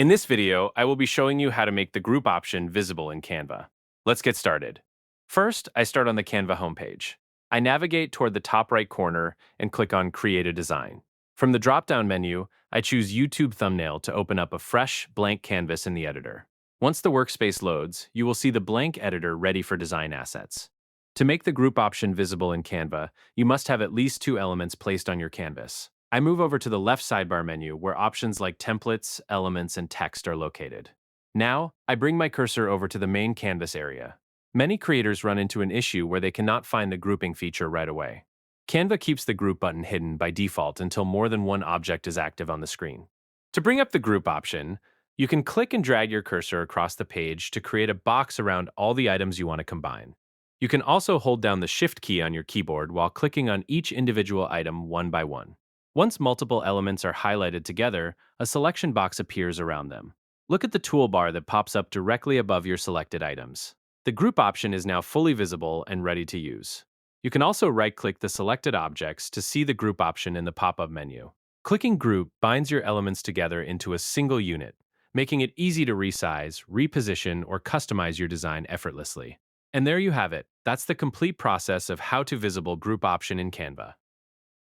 In this video, I will be showing you how to make the group option visible in Canva. Let's get started. First, I start on the Canva homepage. I navigate toward the top right corner and click on Create a Design. From the drop-down menu, I choose YouTube Thumbnail to open up a fresh, blank canvas in the editor. Once the workspace loads, you will see the blank editor ready for design assets. To make the group option visible in Canva, you must have at least two elements placed on your canvas. I move over to the left sidebar menu where options like templates, elements, and text are located. Now, I bring my cursor over to the main canvas area. Many creators run into an issue where they cannot find the grouping feature right away. Canva keeps the group button hidden by default until more than one object is active on the screen. To bring up the group option, you can click and drag your cursor across the page to create a box around all the items you want to combine. You can also hold down the Shift key on your keyboard while clicking on each individual item one by one. Once multiple elements are highlighted together, a selection box appears around them. Look at the toolbar that pops up directly above your selected items. The group option is now fully visible and ready to use. You can also right-click the selected objects to see the group option in the pop-up menu. Clicking Group binds your elements together into a single unit, making it easy to resize, reposition, or customize your design effortlessly. And there you have it. That's the complete process of how to visible group option in Canva.